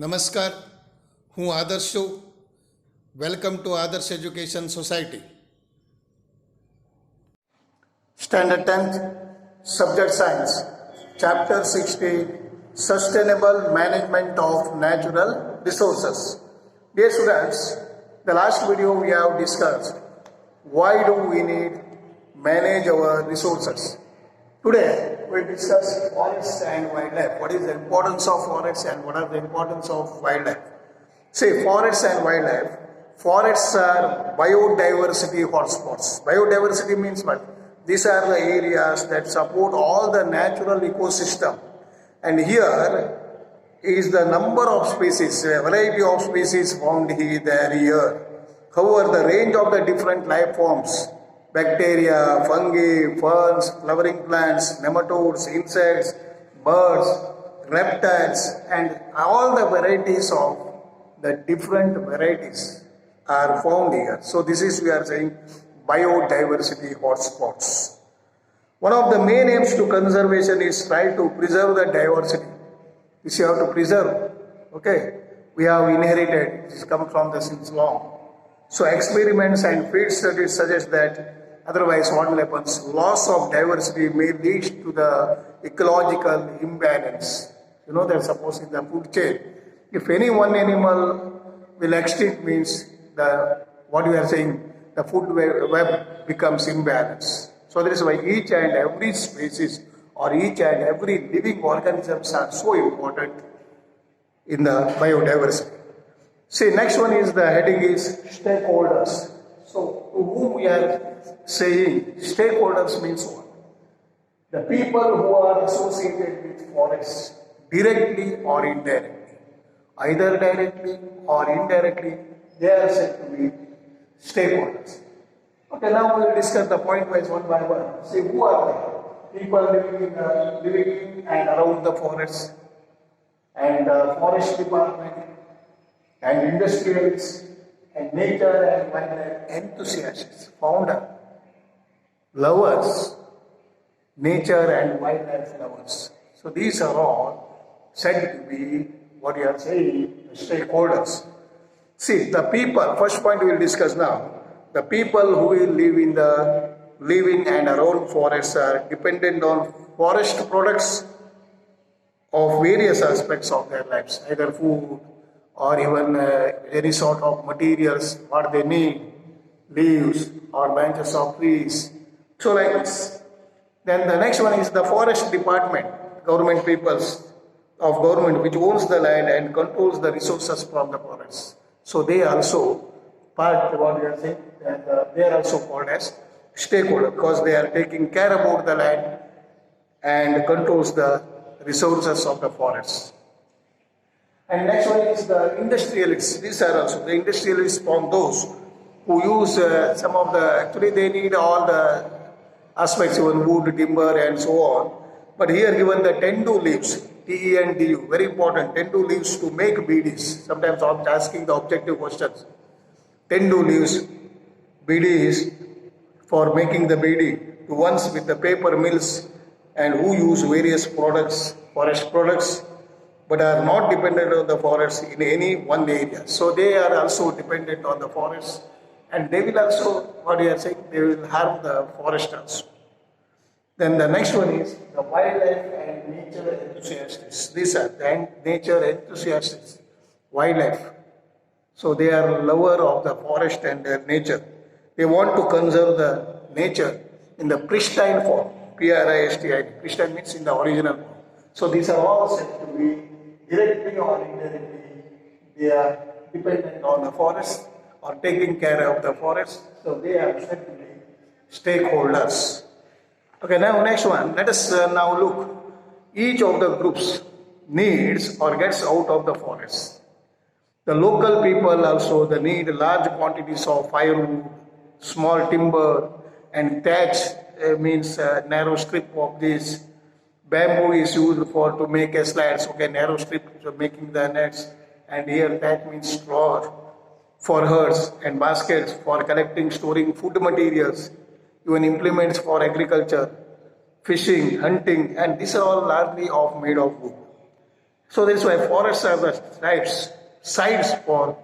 નમસ્કાર, હું આદર્શ છું. વેલકમ ટુ આદર્શ education society. Standard 10th, Subject Science, Chapter 16, Sustainable Management of Natural Resources. Dear students, the last video we have discussed why do we need manage our resources. Today we discuss forests and wildlife. What is the importance of forests and what are the importance of wildlife? See, forests and wildlife. Forests are biodiversity hotspots. Biodiversity means what? These are the areas that support all the natural ecosystem. And here is the number of species, a variety of species found here. However, the range of the different life forms, bacteria, fungi, ferns, flowering plants, nematodes, insects, birds, reptiles, and all the varieties of the different varieties are found here. So this is, we are saying, biodiversity hotspots. One of the main aims to conservation is try to preserve the diversity. This you have to preserve. Okay, we have inherited. This comes from the since long. So experiments and field studies suggest that otherwise what will happen? Loss of diversity may lead to the ecological imbalance. You know that suppose in the food chain, if any one animal will extinct means the what we are saying, the food web becomes imbalanced. So that is why each and every species or each and every living organisms are so important in the biodiversity. See, next one is the heading is stakeholders. So to whom we are saying stakeholders means what? The people who are associated with forests directly or indirectly. Either directly or indirectly, they are said to be stakeholders. Okay, now we will discuss the point wise one by one. See, who are they? People living in and around the forests, and forest department, and industrialists, and nature and wildlife enthusiasts, founder, lovers, nature and wildlife lovers. So these are all said to be what you are saying, the stakeholders. See, the people, first point we will discuss now. The people who will live in and around forests are dependent on forest products of various aspects of their lives, either food or even any sort of materials, what they need, leaves or branches of trees. So like this. Then the next one is the forest department, government peoples of government which owns the land and controls the resources from the forests. So they also part what we are saying, and they are also called as stakeholder because they are taking care about the land and controls the resources of the forests. And next one is the industrialists. These are also the industrialists from those who use some of the, actually they need all the aspects, even wood, timber and so on. But here given the tendu leaves, TENDU, very important, tendu leaves to make BDs. Sometimes I'm asking the objective questions. Tendu leaves, BDs for making the BD to ones with the paper mills and who use various products, forest products, but are not dependent on the forest in any one area. So they are also dependent on the forest and they will also, what you are saying, they will harm the forest also. Then the next one is the wildlife and nature enthusiasts. These are the nature enthusiasts, wildlife. So they are lover of the forest and their nature. They want to conserve the nature in the pristine form. PRISTINE. Pristine means in the original form. So these are all said to be directly or indirectly, they are dependent on the forest or taking care of the forest. So they are said to be stakeholders. Okay, now next one. Let us now look. Each of the groups needs or gets out of the forest. The local people also they need large quantities of firewood, small timber, and thatch means narrow strip of this. Bamboo is used for to make a slats. Okay, narrow strip for making the nets, and here thatch means straw for herds and baskets for collecting, storing food materials, even implements for agriculture, fishing, hunting, and these are all largely made of wood. So that's why forests are the sites for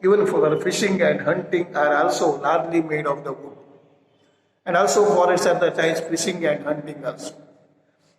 even for fishing and hunting are also largely made of the wood. And also forests are the sites fishing and hunting also.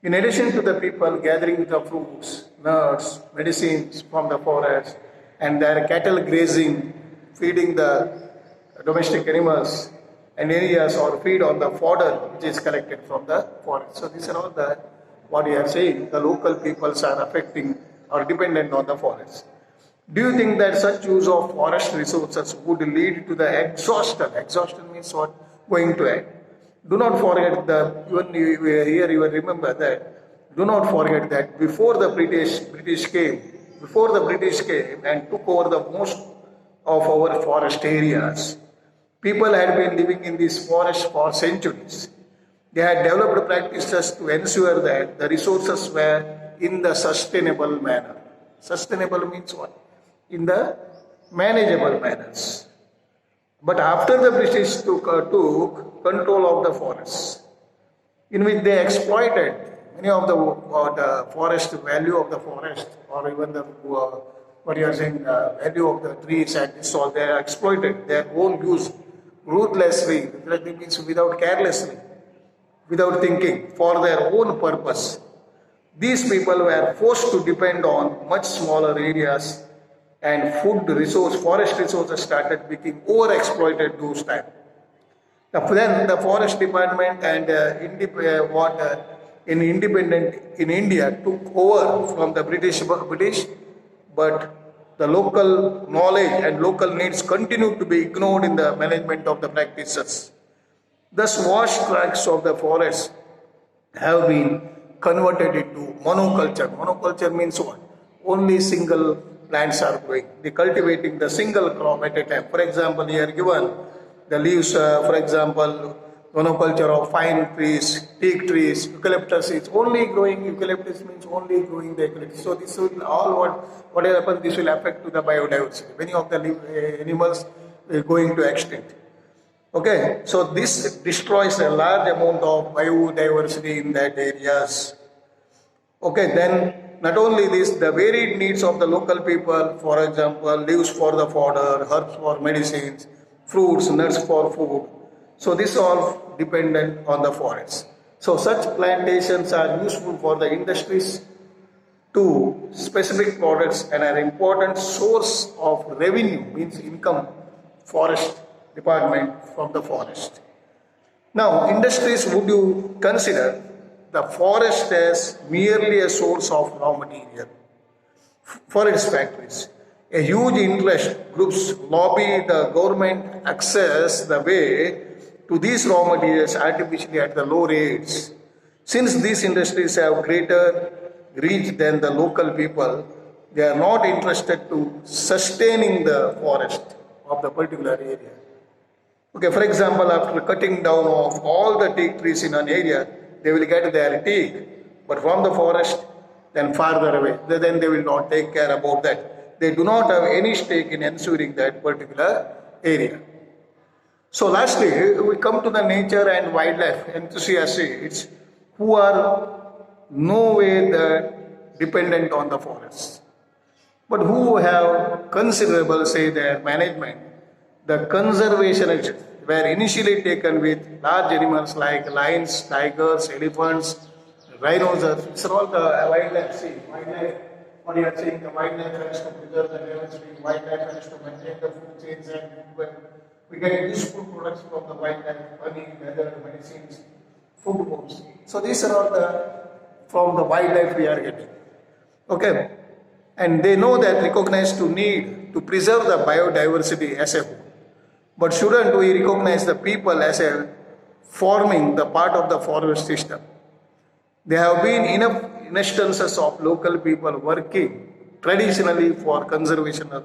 In addition to the people gathering the fruits, nuts, medicines from the forest, and their cattle grazing, feeding the domestic animals and areas or feed on the fodder which is collected from the forest. So these are all the what we are saying. The local peoples are affecting or dependent on the forest. Do you think that such use of forest resources would lead to the exhaustion? Exhaustion means what? Going to end. Do not forget even here you will remember that. Do not forget that before the British came and took over the most of our forest areas, people had been living in these forests for centuries. They had developed practices to ensure that the resources were in the sustainable manner. Sustainable means what? In the manageable manners. But after the British took control of the forests, in which they exploited many of the forest value of the forest, or even the what you are saying value of the trees and so they are exploited their own use ruthlessly. That means without carelessly, without thinking, for their own purpose. These people were forced to depend on much smaller areas and forest resources started becoming overexploited those times. Then the forest department and in independent in India took over from the British, but the local knowledge and local needs continued to be ignored in the management of the practices. Thus, vast tracts of the forest have been converted into monoculture. Monoculture means what? Only single plants are growing. They cultivating the single crop at a time. For example, here given the leaves, for example, monoculture of pine trees, teak trees, eucalyptus is only growing. Eucalyptus means only growing the eucalyptus. So this will all what will happen. This will affect to the biodiversity. Many of the animals are going to extinct. Okay, so this destroys a large amount of biodiversity in that areas. Okay, then not only this, the varied needs of the local people, for example, leaves for the fodder, herbs for medicines, fruits, nuts for food. So this all dependent on the forests. So such plantations are useful for the industries to specific products and are important source of revenue, means income, forest department from the forest. Now, industries, would you consider the forest as merely a source of raw material for its factories? A huge interest groups lobby the government access the way to these raw materials artificially at the low rates. Since these industries have greater reach than the local people, they are not interested to sustaining the forest of the particular area. Okay, for example, after cutting down of all the teak trees in an area, they will get their teak, but from the forest, then farther away, then they will not take care about that. They do not have any stake in ensuring that particular area. So lastly, we come to the nature and wildlife enthusiasts who are no way dependent on the forests, but who have considerable say their management. The conservationists were initially taken with large animals like lions, tigers, elephants, rhinoceros. These are all the wildlife. See, wildlife, what you are saying, the wildlife has to preserve the diversity, wildlife has to maintain the food chains, and we get useful products from the wildlife, honey, leather, medicines, food groups. So these are all from the wildlife we are getting. Okay? And they know that recognize to need to preserve the biodiversity as a whole. But shouldn't we recognize the people as a forming the part of the forest system? There have been enough instances of local people working traditionally for conservation of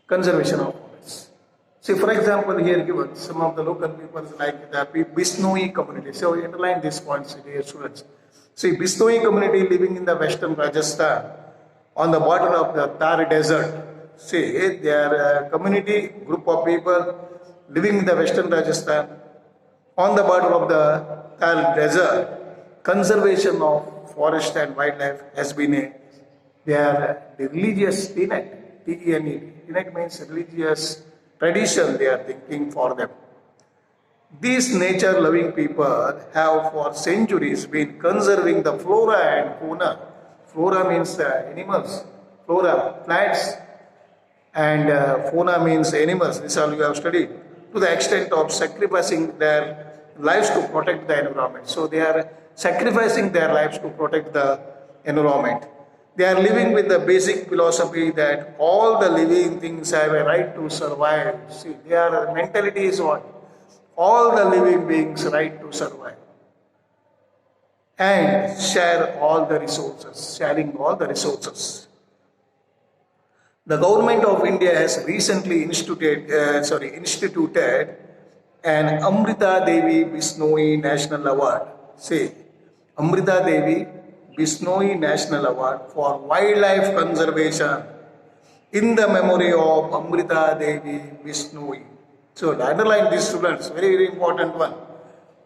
forests. See, for example, here given some of the local people like the Bisnoi community. So we underline this point, dear students. See, Bisnoi community living in the western Rajasthan on the border of the Thar desert. See, they are a community group of people living in the western Rajasthan on the border of the Thar desert. Conservation of forest and wildlife has been They are the religious tenet, T-E-N-E. Tenet means religious tradition they are thinking for them. These nature-loving people have for centuries been conserving the flora and fauna. Flora means animals, flora, plants, and fauna means animals. This all you have studied. To the extent of sacrificing their lives to protect the environment. So they are sacrificing their lives to protect the environment. They are living with the basic philosophy that all the living things have a right to survive. See, their mentality is what? All the living beings right to survive and share all the resources, sharing all the resources. The government of India has recently instituted an Amrita Devi Bisnoi National Award. Say, Amrita Devi Bisnoi National Award for Wildlife Conservation in the memory of Amrita Devi Bisnoi. So, underline these students, very, very important one.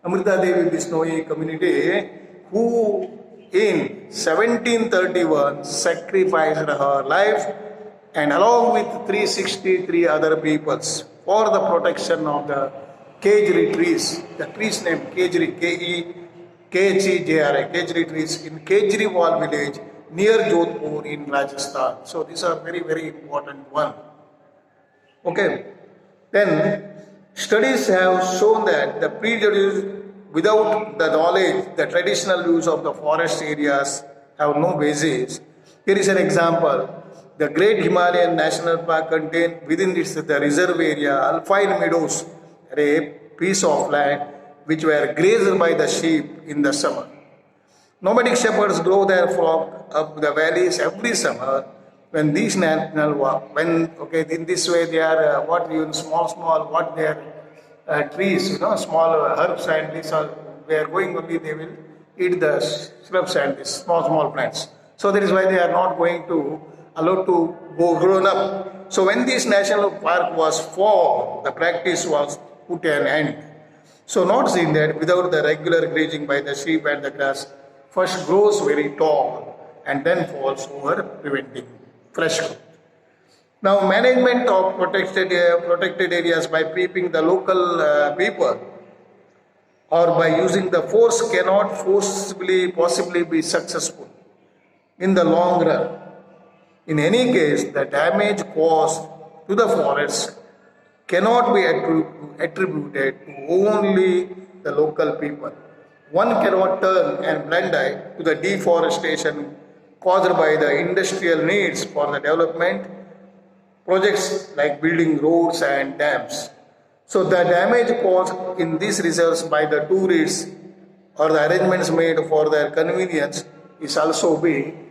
Amrita Devi Bisnoi community who in 1731 sacrificed her life and along with 363 other peoples for the protection of the Kejri trees. The trees named Kejri, K-E-K-H-E-J-R-I, Kejri trees in Kejriwal village near Jodhpur in Rajasthan. So these are very, very important one. Okay. Then studies have shown that the prejudice without the knowledge, the traditional use of the forest areas have no basis. Here is an example. The Great Himalayan National Park contains within its the reserve area alpine meadows, a piece of land which were grazed by the sheep in the summer. Nomadic shepherds grow their flock up the valleys every summer. When these national in this way they are small they are trees, small herbs and these are they are going only they will eat the shrubs and these small plants. So that is why they are not going to allowed to go grown up. So when this national park was formed, the practice was put an end. So not seen that without the regular grazing by the sheep and the grass first grows very tall and then falls over preventing fresh growth. Now management of protected areas by keeping the local people or by using the force cannot possibly be successful in the long run. In any case, the damage caused to the forests cannot be attributed to only the local people. One cannot turn a blind eye to the deforestation caused by the industrial needs for the development projects like building roads and dams. So the damage caused in these reserves by the tourists or the arrangements made for their convenience is also being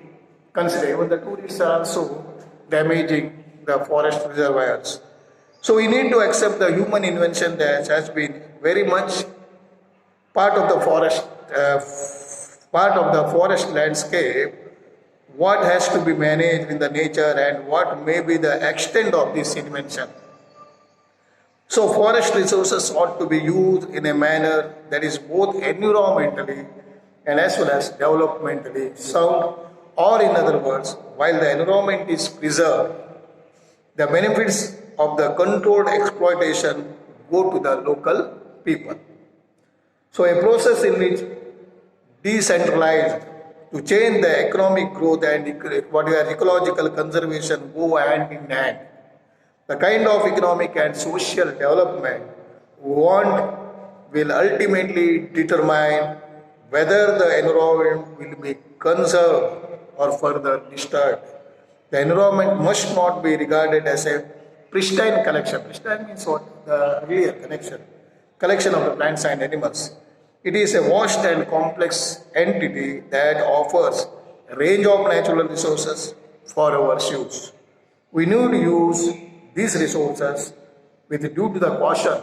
considered. Even the tourists are also damaging the forest reservoirs. So we need to accept the human invention that has been very much part of the forest landscape. What has to be managed in the nature and what may be the extent of this invention. So forest resources ought to be used in a manner that is both environmentally and as well as developmentally sound, or in other words, while the environment is preserved, the benefits of the controlled exploitation go to the local people. So a process in which decentralized to change the economic growth and ecological conservation go hand in hand. The kind of economic and social development we want will ultimately determine whether the environment will be conserved or further disturbed. The environment must not be regarded as a pristine collection. Pristine means what? The earlier collection of the plants and animals. It is a vast and complex entity that offers a range of natural resources for our use. We need to use these resources with due to the caution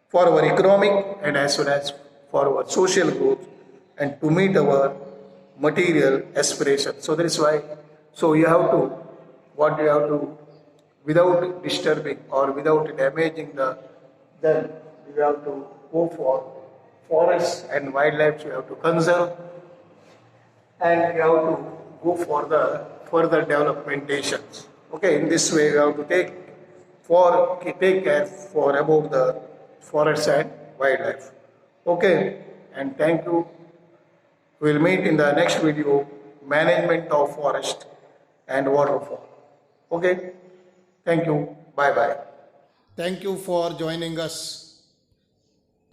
for our economic and as well as for our social growth and to meet our material aspirations. So that is why, without disturbing or without damaging then you have to go for forests and wildlife, you have to conserve and you have to go for the further developmentations. Okay, in this way we have to take care for about the forests and wildlife. Okay, and thank you. We'll meet in the next video, management of forest and waterfall. Okay, thank you. Bye bye. Thank you for joining us